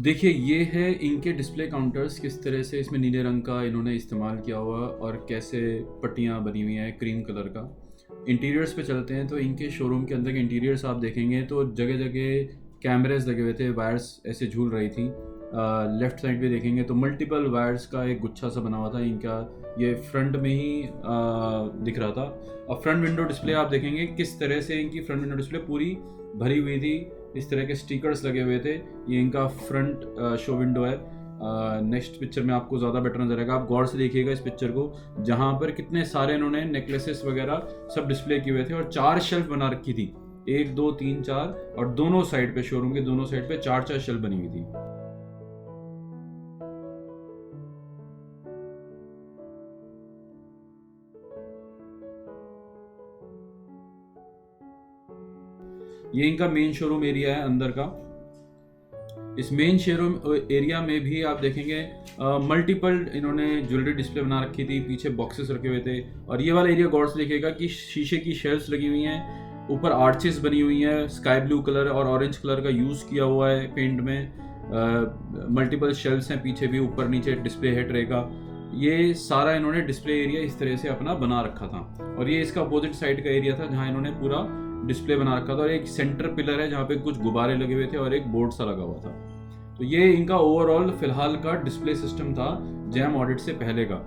देखिए, ये है इनके डिस्प्ले काउंटर्स, किस तरह से इसमें नीले रंग का इन्होंने इस्तेमाल किया हुआ और कैसे पट्टियाँ बनी हुई हैं क्रीम कलर का। इंटीरियर्स पे चलते हैं तो इनके शोरूम के अंदर के इंटीरियर्स आप देखेंगे तो जगह जगह कैमरेज लगे हुए थे, वायर्स ऐसे झूल रही थी। लेफ्ट साइड पे देखेंगे तो मल्टीपल वायर्स का एक गुच्छा सा बना हुआ था इनका, ये फ्रंट में ही दिख रहा था। और फ्रंट विंडो डिस्प्ले आप देखेंगे किस तरह से इनकी फ्रंट विंडो डिस्प्ले पूरी भरी हुई थी, इस तरह के स्टिकर्स लगे हुए थे। ये इनका फ्रंट शो विंडो है। नेक्स्ट पिक्चर में आपको ज़्यादा बेटर नजर आएगा, आप गौर से देखिएगा इस पिक्चर को, जहाँ पर कितने सारे इन्होंने नेकलेसेस वगैरह सब डिस्प्ले किए हुए थे और 4 शेल्फ बना रखी थी, 1 2 3 4, और दोनों साइड पे, शोरूम के दोनों साइड पे 4 शेल्फ बनी हुई थी। ये इनका मेन शोरूम एरिया है अंदर का। इस मेन शोरूम एरिया में भी आप देखेंगे मल्टीपल इन्होंने ज्वेलरी डिस्प्ले बना रखी थी, पीछे बॉक्सेस रखे हुए थे। और ये वाला एरिया गौर से देखिएगा कि शीशे की शेल्फ्स लगी हुई हैं, ऊपर आर्चेस बनी हुई हैं, स्काई ब्लू कलर और ऑरेंज कलर का यूज़ किया हुआ है पेंट में। मल्टीपल शेल्फ्स हैं पीछे भी, ऊपर नीचे डिस्प्ले है ट्रे का। ये सारा इन्होंने डिस्प्ले एरिया इस तरह से अपना बना रखा था। और ये इसका अपोजिट साइड का एरिया था जहाँ इन्होंने पूरा डिस्प्ले बना रखा था, और एक सेंटर पिलर है जहाँ पे कुछ गुब्बारे लगे हुए थे और एक बोर्ड सा लगा हुआ था। तो ये इनका ओवरऑल फिलहाल का डिस्प्ले सिस्टम था जैम ऑडिट से पहले का।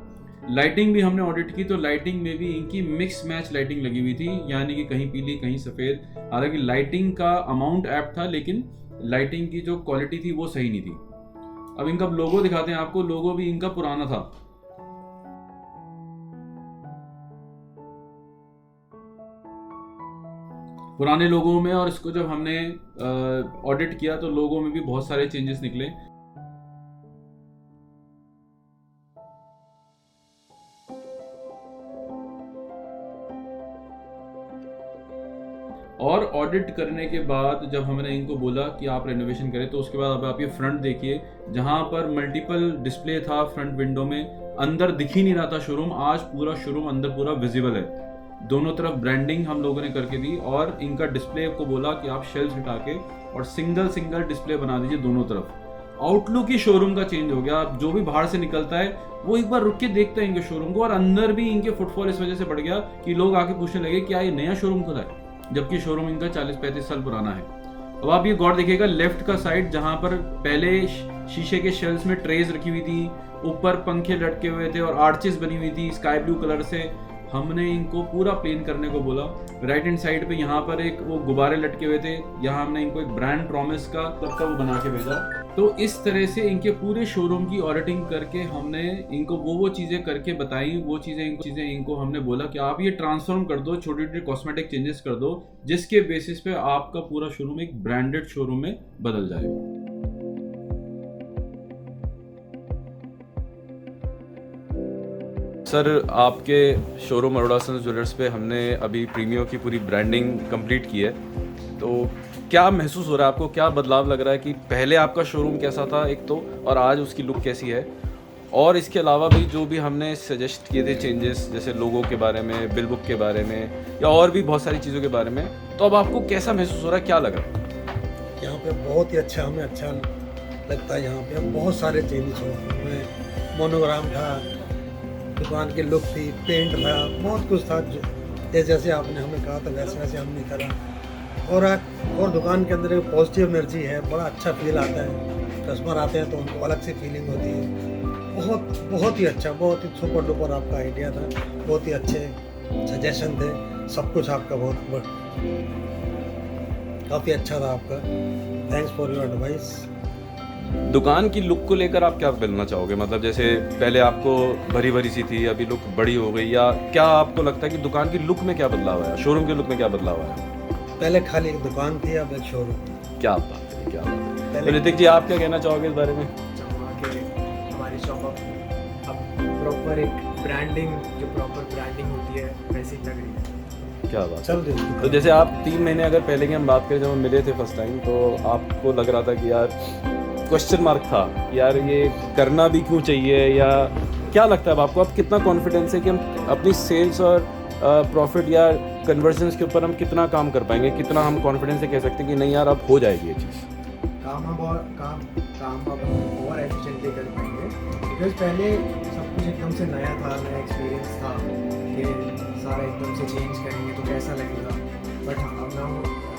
लाइटिंग भी हमने ऑडिट की तो लाइटिंग में भी इनकी मिक्स मैच लाइटिंग लगी हुई थी, यानी कि कहीं पीली कहीं सफ़ेद। हालांकि लाइटिंग का अमाउंट ऐप था, लेकिन लाइटिंग की जो क्वालिटी थी वो सही नहीं थी। अब इनका लोगो दिखाते हैं आपको। लोगो भी इनका पुराना था। पुराने लोगों में, और इसको जब हमने ऑडिट किया तो लोगों में भी बहुत सारे चेंजेस निकले। और ऑडिट करने के बाद जब हमने इनको बोला कि आप रेनोवेशन करें, तो उसके बाद अब आप ये फ्रंट देखिए, जहां पर मल्टीपल डिस्प्ले था फ्रंट विंडो में, अंदर दिख ही नहीं रहा था शोरूम। आज पूरा शोरूम अंदर पूरा विजिबल है। दोनों तरफ ब्रांडिंग हम लोगों ने करके दी, और इनका डिस्प्ले को बोला कि आप शेल्फ हटा के और सिंगल सिंगल डिस्प्ले बना दीजिए दोनों तरफ। आउटलुक ही शोरूम का चेंज हो गया। जो भी बाहर से निकलता है वो एक बार रुक के देखता है इनके शोरूम को, और अंदर भी इनके फुटफॉल इस वजह से बढ़ गया कि लोग आके पूछने लगे क्या ये नया शोरूम खुला है, जबकि शोरूम इनका 40-35 साल पुराना है। अब आप ये गौर देखिएगा, लेफ्ट का साइड जहां पर पहले शीशे के शेल्फ्स में ट्रेज रखी हुई थी, ऊपर पंखे लटके हुए थे और आर्चेस बनी हुई थी स्काई ब्लू कलर से, हमने इनको पूरा प्लेन करने को बोला। राइट हैंड साइड पे यहाँ पर एक वो गुब्बारे लटके हुए थे, यहाँ हमने इनको एक ब्रांड प्रॉमिस का तब का वो बना के भेजा। तो इस तरह से इनके पूरे शोरूम की ऑडिटिंग करके हमने इनको वो चीज़ें करके बताई, वो चीज़ें इनको हमने बोला कि आप ये ट्रांसफॉर्म कर दो, छोटे छोटे कॉस्मेटिक चेंजेस कर दो, जिसके बेसिस पे आपका पूरा शोरूम एक ब्रांडेड शोरूम में बदल जाएगा। सर, आपके शोरूम अरोड़ा सन्स ज्वेलर्स पे हमने अभी प्रीमियो की पूरी ब्रांडिंग कंप्लीट की है, तो क्या महसूस हो रहा है आपको? क्या बदलाव लग रहा है कि पहले आपका शोरूम कैसा था एक तो, और आज उसकी लुक कैसी है? और इसके अलावा भी जो भी हमने सजेस्ट किए थे चेंजेस, जैसे लोगो के बारे में, बिल बुक के बारे में, या और भी बहुत सारी चीज़ों के बारे में, तो अब आपको कैसा महसूस हो रहा है, क्या लग रहा है? यहाँ पे बहुत ही अच्छा, हमें अच्छा लगता है। यहाँ पे बहुत सारे चेंजेस हुए, मोनोग्राम था, दुकान की लुक थी, पेंट था, बहुत कुछ था। जैसे आपने हमें कहा था वैसे वैसे हमने करा। और दुकान के अंदर एक पॉजिटिव एनर्जी है, बड़ा अच्छा फील आता है। कस्टमर आते हैं तो उनको अलग से फीलिंग होती है। बहुत ही अच्छा, बहुत ही सुपर डुपर आपका आइडिया था, बहुत ही अच्छे सजेशन थे, सब कुछ आपका बहुत काफ़ी अच्छा था आपका। Thanks for your advice. दुकान की लुक को लेकर आप क्या बोलना चाहोगे? मतलब जैसे पहले आपको भरी भरी सी थी, अभी लुक बड़ी हो गई, या क्या आपको लगता है कि दुकान की लुक में क्या बदलाव आया, शोरूम की लुक में क्या बदलाव आया? पहले खाली एक दुकान थी, अब एक शोरूम। क्या बात है, क्या बात है। तो ऋतिक जी, आप क्या कहना चाहोगे इस बारे में? हमारी शॉप अब प्रॉपर एक ब्रांडिंग, जो प्रॉपर ब्रांडिंग होती है वैसी लग रही है। क्या बात चल रही है। तो जैसे आप 3 महीने अगर पहले की हम बात करें, जब हम मिले थे फर्स्ट टाइम, तो आपको लग रहा था कि यार क्वेश्चन मार्क था, यार ये करना भी क्यों चाहिए, या क्या लगता है अब आपको? अब कितना कॉन्फिडेंस है कि हम अपनी सेल्स और प्रॉफिट या कन्वर्जन्स के ऊपर हम कितना काम कर पाएंगे, कितना हम कॉन्फिडेंस से कह सकते हैं कि नहीं यार अब हो जाएगी ये चीज़? काम काम अब हम और एफिशिएंटली कर पाएंगे, बिकॉज पहले सब कुछ एकदम से नया था, नया एक्सपीरियंस था कि सारा एकदम से चेंज करेंगे तो कैसा लगेगा, बट अब now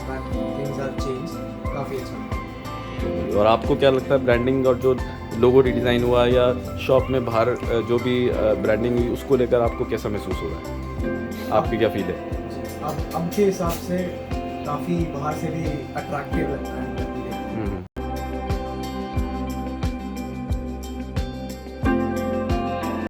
that things are change, काफ़ी अच्छा। और आपको क्या लगता है ब्रांडिंग और जो लोगो रिडिज़ाइन हुआ या शॉप में बाहर जो भी ब्रांडिंग हुई उसको लेकर आपको कैसा महसूस हो रहा है, आपकी क्या फील है? अब के हिसाब से काफ़ी बाहर से भी अट्रैक्टिव लगता है।